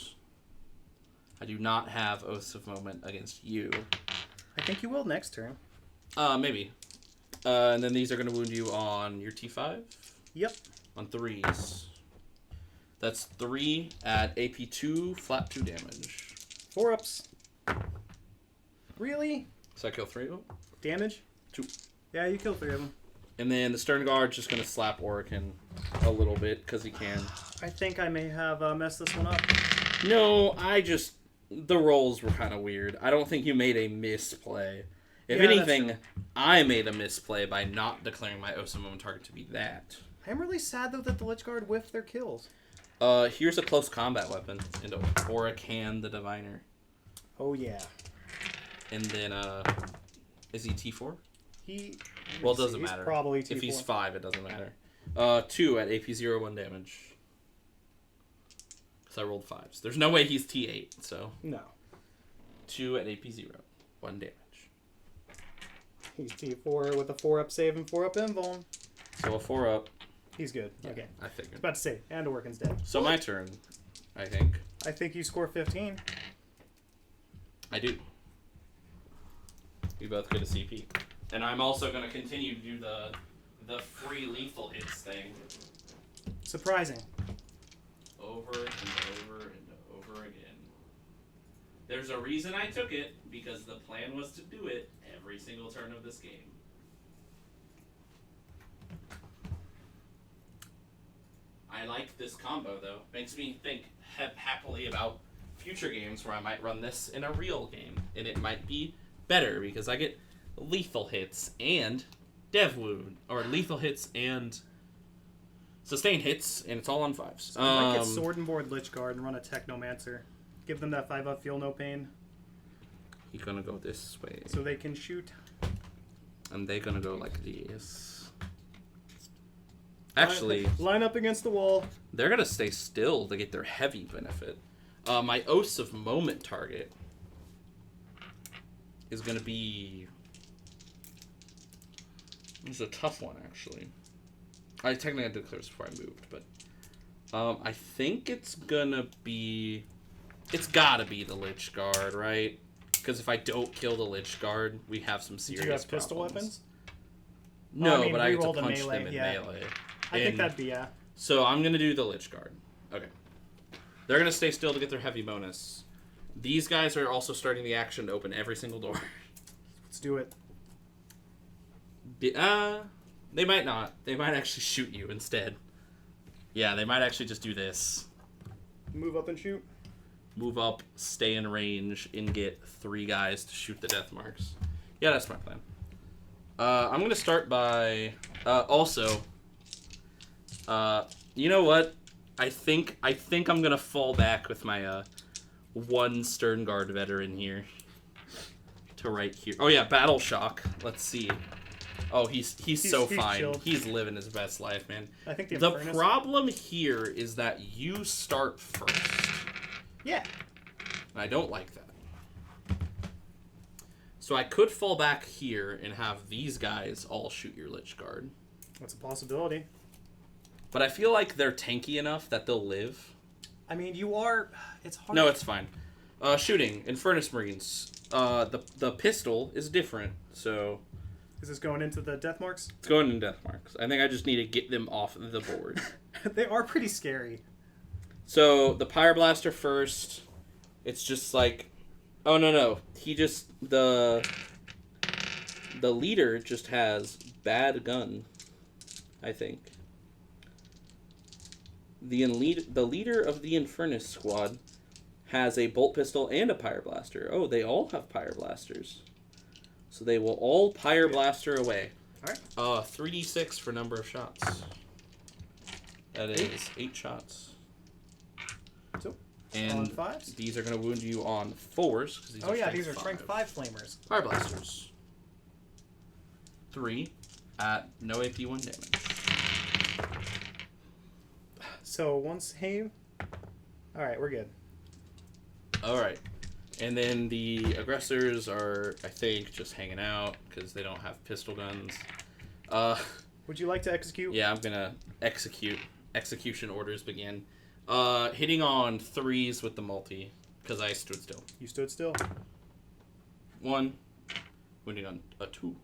I do not have Oaths of Moment against you. I think you will next turn. Maybe. And then these are going to wound you on your T5? Yep. On 3s. That's 3 at AP 2, flat 2 damage. 4-ups. Really? So I kill 3 of them? Damage? 2. Yeah, you kill 3 of them. And then the Sternguard's just going to slap Orikan a little bit, because he can. I think I may have messed this one up. No, the rolls were kind of weird. I don't think you made a misplay. If Yeah, anything, I made a misplay by not declaring my Oaths of Moment target to be that. I'm really sad, though, that the Lychguard whiffed their kills. Here's a close combat weapon into Orikan the Diviner. Oh, yeah. And then, is he T4? Well, it doesn't he's matter. Probably T4. If he's 5, it doesn't matter. 2 at AP 0, 1 damage. Because I rolled 5s. There's no way he's T8, so. No. 2 at AP 0, 1 damage. He's T4 with a 4-up save and 4-up invuln. So a 4-up. He's good. Yeah, Okay. I figured. About to say, and Orikan's dead. So my turn, I think. I think you score 15. I do. We both get a CP. And I'm also going to continue to do the free lethal hits thing. Surprising. Over and over and over again. There's a reason I took it, because the plan was to do it every single turn of this game. I like this combo, though. Makes me think happily about future games where I might run this in a real game. And it might be better, because I get lethal hits and dev wound. Or lethal hits and sustained hits, and it's all on 5s. So I might get Sword and Board Lychguard and run a Technomancer. Give them that 5-up Feel No Pain. You're gonna go this way. So they can shoot. And they're gonna go like this. Actually, line up against the wall. they're gonna stay still to get their heavy benefit. My Oaths of Moment target is gonna be... It's a tough one, actually. I technically had to declare this before I moved, but... I think it's gonna be... It's gotta be the Lychguard, right? Because if I don't kill the Lychguard, we have some serious Do you have pistol problems. weapons? No, I mean, but I get to reroll the punch melee, them in yeah. melee. I think that'd be, yeah. So I'm going to do the Lychguard. Okay. They're going to stay still to get their heavy bonus. These guys are also starting the action to open every single door. Let's do it. They might not. They might actually shoot you instead. Yeah, they might actually just do this. Move up and shoot. Move up, stay in range, and get 3 guys to shoot the Deathmarks. Yeah, that's my plan. I'm going to start by... you know what? I think I'm going to fall back with my 1 Sternguard veteran here. To right here. Oh, yeah, Battle Shock. Let's see. Oh, he's so fine. Chilled. He's living his best life, man. I think the The problem here is that you start first. Yeah. I don't like that. So I could fall back here and have these guys all shoot your Lychguard. That's a possibility. But I feel like they're tanky enough that they'll live. I mean, you are... It's hard. No, it's fine. Shooting. Infernus Marines. The pistol is different, so... Is this going into the Deathmarks? It's going in Deathmarks. I think I just need to get them off the board. They are pretty scary. So, the Pyre Blaster first. It's just like Oh, no. He just... The leader just has bad gun, I think. The leader of the Infernus squad has a bolt pistol and a Pyreblaster. Oh, they all have Pyreblasters. So they will all Pyreblaster away. Alright. 3d6 for number of shots. That is 8 shots. So, and on 5s? These are going to wound you on 4s. These are strength 5 flamers. Pyreblasters. 3 at no AP1 damage. So, one save. Alright, we're good. Alright. And then the aggressors are, I think, just hanging out because they don't have pistol guns. Would you like to execute? Yeah, I'm going to execute. Execution orders begin. Hitting on 3s with the multi because I stood still. You stood still. 1. Wounding on a 2.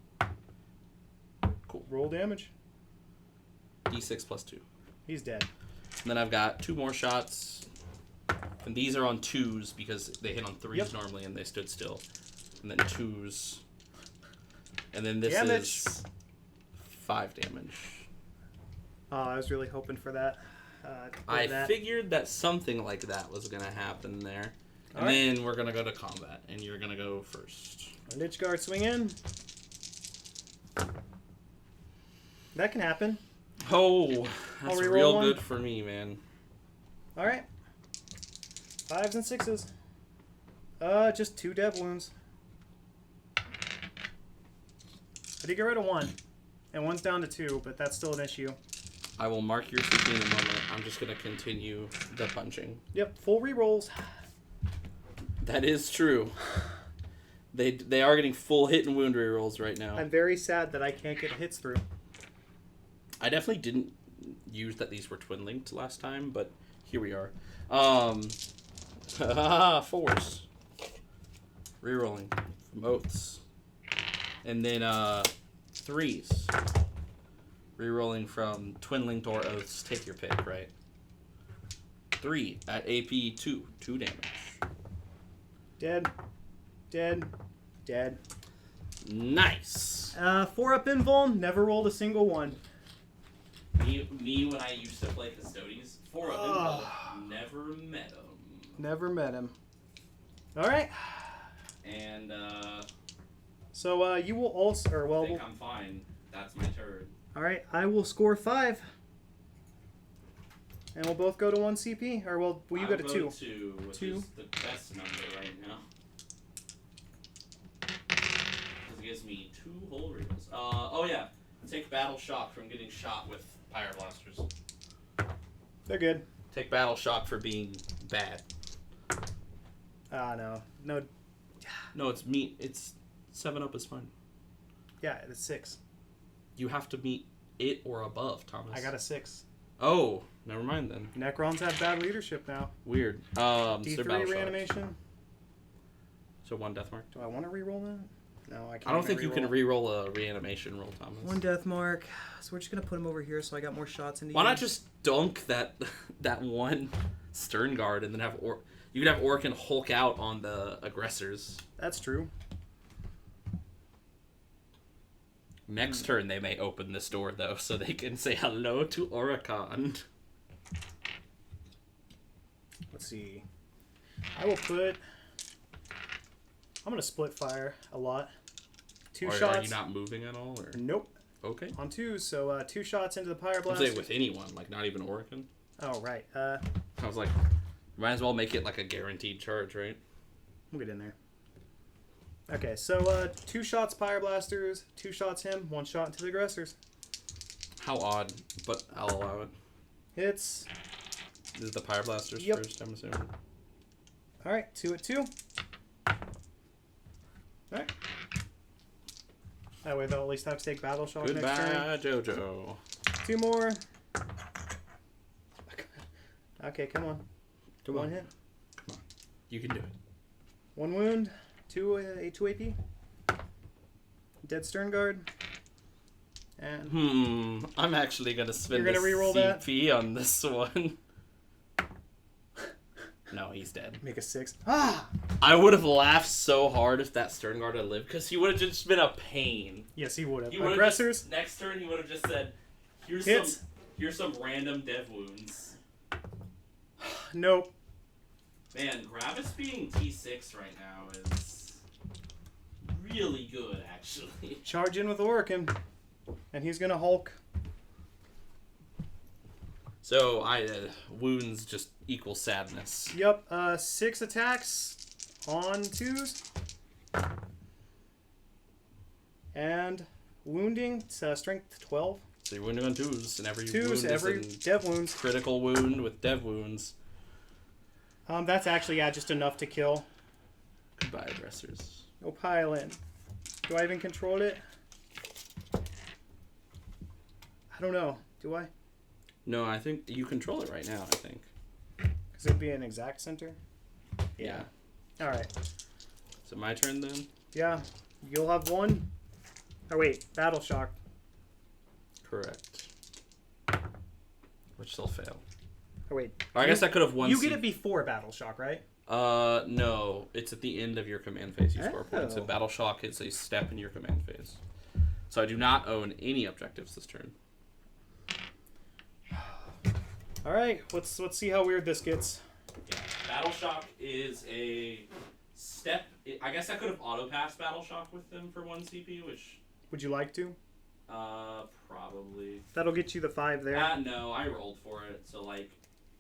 Cool. Roll damage. D6 plus 2. He's dead. And then I've got 2 more shots. And these are on 2s because they hit on 3s normally and they stood still. And then 2s. And then this is 5 damage. Oh, I was really hoping for that. I figured that something like that was going to happen there. And then we're going to go to combat. And you're going to go first. Lychguard swing in. That can happen. Oh, that's reroll real one. good for me, man. Alright. 5s and 6s. Just 2 dev wounds. I did get rid of 1. And 1's down to 2, but that's still an issue. I will mark your CP in a moment. I'm just going to continue the punching. Yep, full rerolls. That is true. They are getting full hit and wound rerolls right now. I'm very sad that I can't get hits through. I definitely didn't use that these were twin linked last time, but here we are. 4s. Rerolling from oaths. And then 3s. Rerolling from twin linked or oaths. Take your pick, right? 3 at AP 2. 2 damage. Dead. Dead. Dead. Nice. 4 up invuln. Never rolled a single one. Me when I used to play Custodies, 4 of them, never met him. Never met him. Alright. And, So, you will also... Or, well, I think I'm fine. That's my turn. Alright, I will score 5. And we'll both go to 1 CP. Or, well, will you go to 2? 2, which 2. is the best number right now. Because it gives me 2 whole rerolls. Oh yeah. Take battle shock from getting shot with Pyreblasters. They're good. Take battle shock for being bad. No. No. No, it's meat. It's 7-up is fine. Yeah, it's 6. You have to meet it or above, Thomas. I got a 6. Oh, never mind then. Necrons have bad leadership now. Weird. D3 reanimation. So 1 Deathmark. Do I want to reroll that? No, I can't. I don't think you can reroll a reanimation roll, Thomas. 1 Deathmark. So we're just going to put him over here so I got more shots into Why not just dunk that 1 Sternguard and then have you could have Orikan Hulk out on the aggressors. That's true. Next turn they may open this door though, so they can say hello to Orikan. Let's see. I will put... I'm going to split fire a lot. 2 shots. Are you not moving at all? Or? Nope. Okay. On 2s, so 2 shots into the Pyreblast. I'd say with anyone, like not even Orikan. Oh, right. I was like, might as well make it like a guaranteed charge, right? We'll get in there. Okay, so 2 shots Pyreblasters, 2 shots him, 1 shot into the aggressors. How odd, but I'll allow it. Hits. This is the Pyreblasters first, I'm assuming. Alright, 2 at 2. Alright. That way they'll at least have to take battle shock next turn. Goodbye, Jojo. 2 more. Okay, come on. Come 1 on. hit. Come on. You can do it. 1 wound. 2 AP. Dead Sternguard. And I'm actually gonna spend You're gonna the reroll CP on this one. No, he's dead. Make a 6. Ah! I would have laughed so hard if that Sternguard had lived, because he would have just been a pain. Yes, he would have. He would've Aggressors? just, next turn, he would have just said, here's some random dev wounds. Nope. Man, Gravis being T6 right now is really good, actually. Charge in with Orikan. And he's going to Hulk. So, wounds just equal sadness. Yep, 6 attacks on 2s. And wounding, strength 12. So you're wounding on 2s, and every 2s, wound every is dev wounds. critical wound with dev wounds. That's actually, just enough to kill. Goodbye, aggressors. No pile in. Do I even control it? I don't know. Do I? No, I think you control it right now, I think. Because it'd be an exact center? Yeah. Alright. Is it my turn then? Yeah. You'll have 1. Oh, wait. Battle Shock. Correct. Which still fail. Oh, wait. I guess I could have won. You get it before Battle Shock, right? No. It's at the end of your command phase. You score points. Oh. And Battle Shock is a step in your command phase. So I do not own any objectives this turn. Alright. Let's see how weird this gets. Yeah. Battle Shock is a step. I guess I could have auto-passed Battle Shock with them for 1 CP, which... Would you like to? Probably. That'll get you the 5 there. No, I rolled for it, so, like,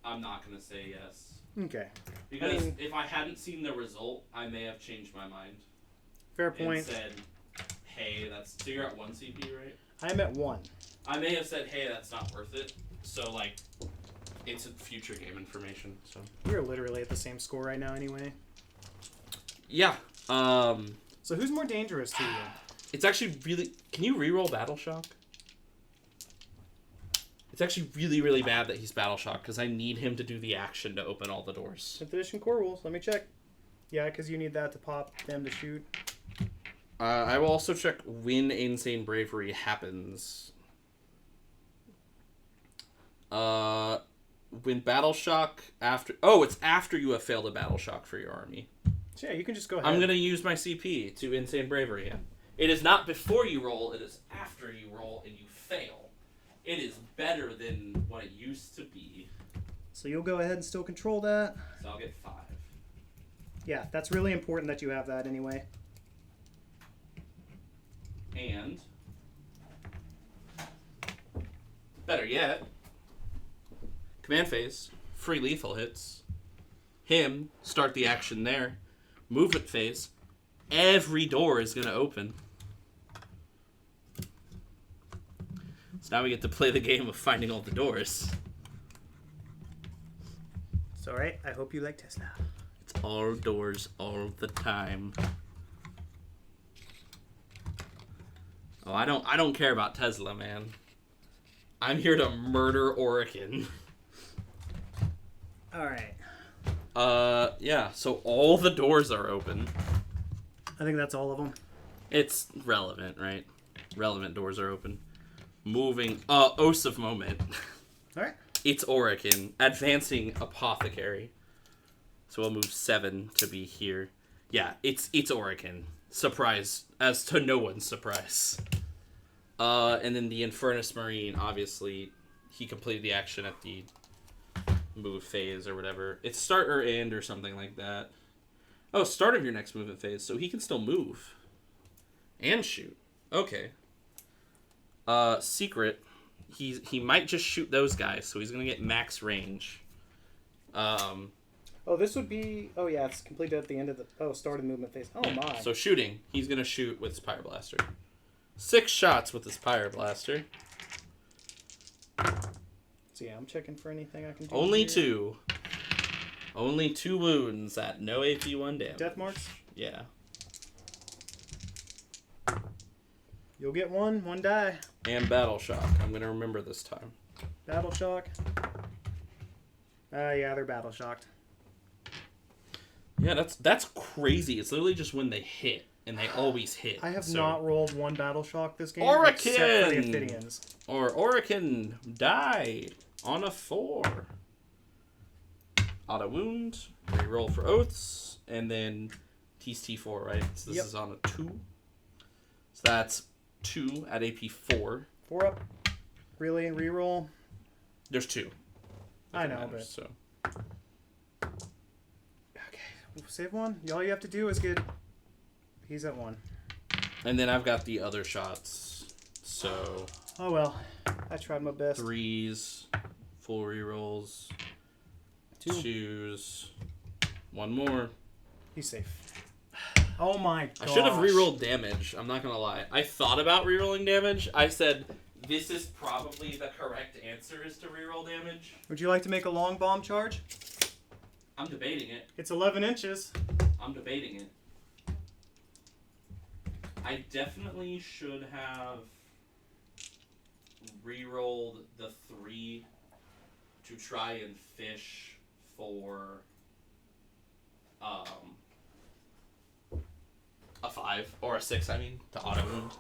I'm not going to say yes. Okay. Because if I hadn't seen the result, I may have changed my mind. Fair point. And said, hey, that's... So you're at 1 CP, right? I'm at 1. I may have said, hey, that's not worth it. So, like, it's a future game information, so... We're literally at the same score right now anyway. Yeah. So who's more dangerous to you? It's actually really... Can you reroll Battle Shock? It's actually really, really bad that he's Battle Shock, because I need him to do the action to open all the doors. 5th edition core rules. Let me check. Yeah, because you need that to pop them to shoot. I will also check when Insane Bravery happens. When Battle Shock after... Oh, it's after you have failed a Battle Shock for your army. So yeah, you can just go ahead. I'm going to use my CP to Insane Bravery. It is not before you roll, it is after you roll and you fail. It is better than what it used to be. So you'll go ahead and still control that. So I'll get 5. Yeah, that's really important that you have that anyway. And... better yet... Command phase, free lethal hits. Him, start the action there. Movement phase, every door is going to open. So now we get to play the game of finding all the doors. It's alright. I hope you like Tesla. It's all doors all the time. Oh, I don't care about Tesla, man. I'm here to murder Orikan. Alright. Yeah, so all the doors are open. I think that's all of them. It's relevant, right? Relevant doors are open. Moving, Oaths of Moment. Alright. It's Orikan. Advancing Apothecary. So we'll move 7 to be here. Yeah, it's Orikan. Surprise, as to no one's surprise. And then the Infernus Marine, obviously, he completed the action at the move phase or whatever. It's start or end or something like that. Oh, start of your next movement phase, so he can still move. And shoot. Okay. Secret. He might just shoot those guys, so he's gonna get max range. Oh, this would be... Oh, yeah, it's completed at the end of the... Oh, start of the movement phase. Oh, my. So shooting. He's gonna shoot with his Pyreblaster. 6 shots with his Pyreblaster. So, yeah, I'm checking for anything I can do. Only here. 2. Only 2 wounds at no AP1 damage. Deathmarks? Yeah. You'll get one die. And Battle Shock. I'm gonna remember this time. Battle Shock. Yeah, they're Battle Shocked. Yeah, that's crazy. It's literally just when they hit, and they always hit. I have not rolled one Battle Shock this game. Orikan! Except for the Ophydians. Or Orikan die on a 4. auto wound, reroll for oaths, and then T's T4, right? So this Yep. is on a 2. So that's 2 at AP 4. 4 up. Really? Reroll? There's 2. I know, matters, but... So. Okay, save 1. All you have to do is get... He's at 1. And then I've got the other shots. So... Oh well. I tried my best. 3s, full rerolls, 2. 2s, 1 more. He's safe. Oh my gosh. I should have rerolled damage. I'm not gonna lie. I thought about rerolling damage. I said, this is probably the correct answer is to reroll damage. Would you like to make a long bomb charge? I'm debating it. It's 11 inches. I'm debating it. I definitely should have rerolled the 3 to try and fish for a 5 or a 6, I mean, to auto wound.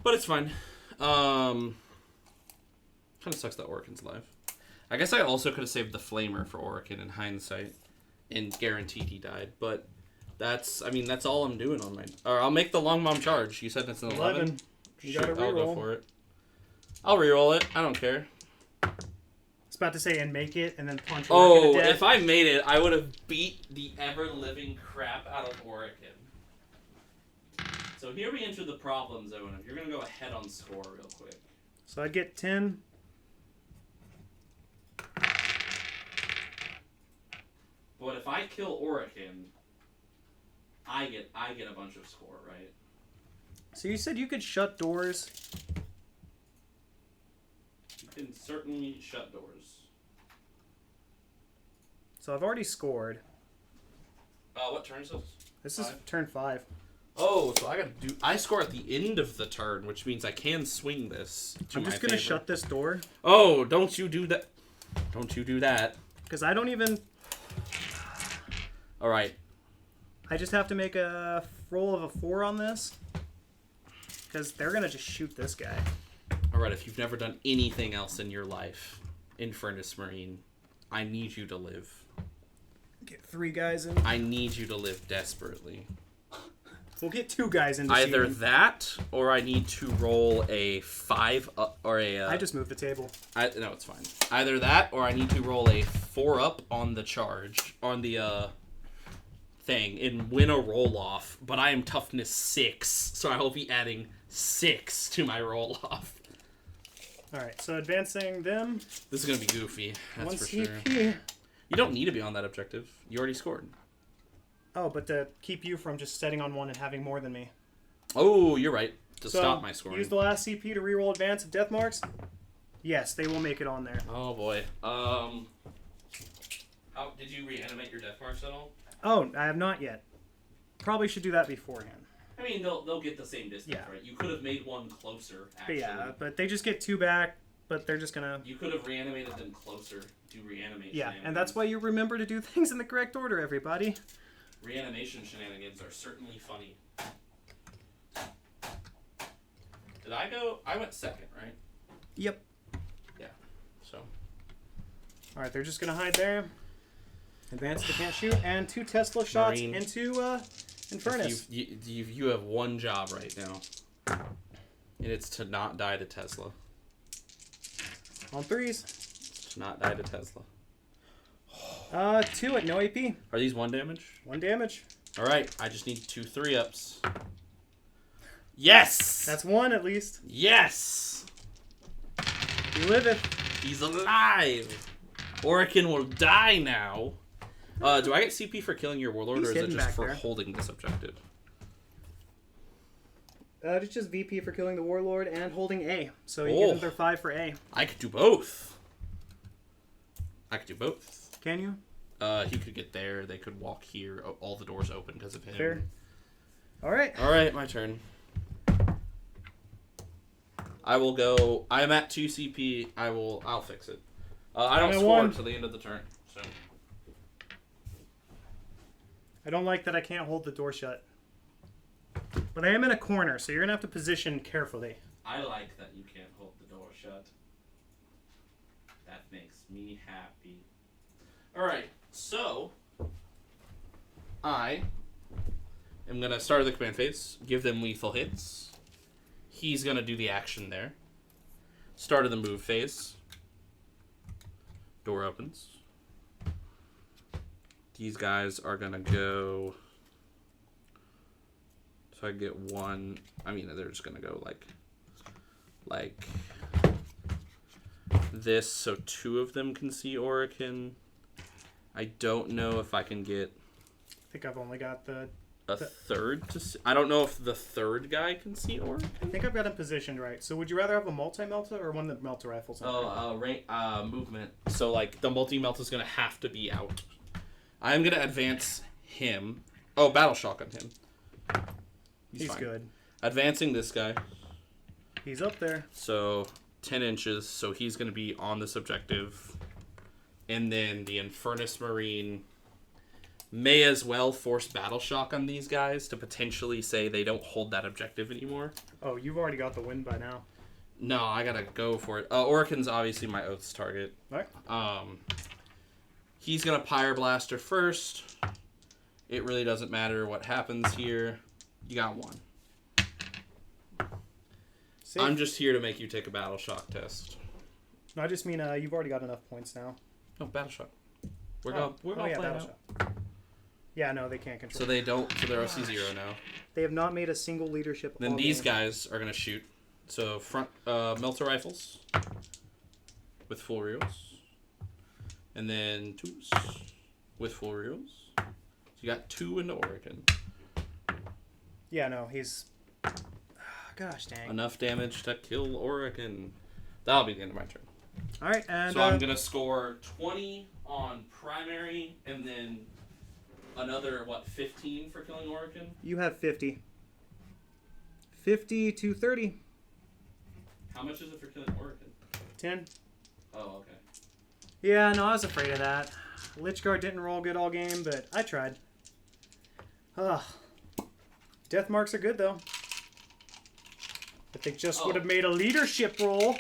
But it's fine. Kind of sucks that Orikan's alive. I guess I also could have saved the Flamer for Orikan in hindsight and guaranteed he died, but that's all I'm doing on my... Or I'll make the long bomb charge. You said it's an 11? You gotta I'll go reroll. for it. I'll reroll it. I don't care. I was about to say and make it and then punch Orikan Oh, to death. if I made it, I would have beat the ever-living crap out of Orikan. So here we enter the problem zone. If you're going to go ahead on score real quick. So I'd get 10. But if I kill Orikan, I get a bunch of score, right? So you said you could shut doors. You can certainly shut doors. So I've already scored. What turn is this? This is 5? turn 5. Oh, so I score at the end of the turn, which means I can swing this to I'm my just gonna favor. shut this door Oh, don't you do that. Don't you do that. because I don't even. All right. I just have to make a roll of a 4 on this because they're gonna just shoot this guy. All right, if you've never done anything else in your life, Infernus Marine, I need you to live. Get 3 guys in. I need you to live desperately. We'll get 2 guys in. Either that, or I need to roll a 5 up, or a... I just moved the table. No, it's fine. Either that, or I need to roll a 4 up on the charge, on the thing, and win a roll-off, but I am toughness 6, so I will be adding 6 to my roll-off. Alright, so advancing them. This is going to be goofy, that's 1 for sure. CP. You don't need to be on that objective. You already scored. Oh, but to keep you from just setting on 1 and having more than me. Oh, you're right. To So, stop my scoring. Use the last CP to reroll advance of Deathmarks. Yes, they will make it on there. Oh, boy. How did you reanimate your Deathmarks at all? Oh, I have not yet. Probably should do that beforehand. I mean, they'll get the same distance, Yeah. right? You could have made one closer, But actually. yeah, but they just get 2 back, but they're just gonna... You could have reanimated them closer to reanimate Yeah, shenanigans. and that's why you remember to do things in the correct order, everybody. Reanimation shenanigans are certainly funny. Did I go? I went second, right? Yep. Yeah, so. Alright, they're just gonna hide there. Advance, they can't shoot, and 2 Tesla shots Marine. into Infernus. You have one job right now. And it's to not die to Tesla. On 3s. To not die to Tesla. 2 at no AP. Are these 1 damage? 1 damage. Alright, I just need 2 3-ups. Yes! That's 1 at least. Yes! He liveth. He's alive! Orikan will die now. Do I get CP for killing your Warlord, He's or is it hidden just back for there. holding this objective? It's just VP for killing the Warlord and holding A. So you give them their 5 for A. I could do both. Can you? He could get there. They could walk here. All the doors open because of him. Fair. Alright. Alright, my turn. I will go... I'm at 2 CP. I'll fix it. I don't I'm at score 1. until the end of the turn. So. I don't like that I can't hold the door shut. But I am in a corner, so you're going to have to position carefully. I like that you can't hold the door shut. That makes me happy. Alright, so I am going to start the command phase, give them lethal hits. He's going to do the action there. Start of the move phase. Door opens. These guys are going to go... So I get one... I mean, they're just going to go like this, so 2 of them can see Orikan. I don't know if I can get... I think I've only got a third to see. I don't know if the third guy can see Orikan. I think I've got him positioned right. So would you rather have a multi-Melta or one that Melta rifles? Movement. So like the multi-melt is gonna have to be out. I'm gonna advance him. Oh, battle shock on him. He's fine. Good. Advancing this guy. He's up there. So 10 inches. So he's gonna be on this objective. And then the Infernus Marine may as well force battle shock on these guys to potentially say they don't hold that objective anymore. Oh, you've already got the win by now. No, I gotta go for it. Orikan's obviously my Oath's target. Alright. He's gonna Pyre Blaster first. It really doesn't matter what happens here. You got 1. Safe. I'm just here to make you take a battle shock test. No, I just mean you've already got enough points now. No, battle shock. We're going yeah, battle shock. Yeah, no, they can't control. So they don't. So they're OC 0 now. They have not made a single leadership. Then these guys are gonna shoot. So front Melta rifles with full reels, and then 2s with full reels. So you got 2 into Orikan. Yeah, no, he's. Gosh dang. Enough damage to kill Orikan. That'll be the end of my turn. All right, and so I'm gonna score 20 on primary, and then another 15 for killing Orikan. You have 50. 50 to 30. How much is it for killing Orikan? 10. Oh, okay. Yeah, no, I was afraid of that. Lychguard didn't roll good all game, but I tried. Ugh. Deathmarks are good, though. But they just would have made a leadership roll.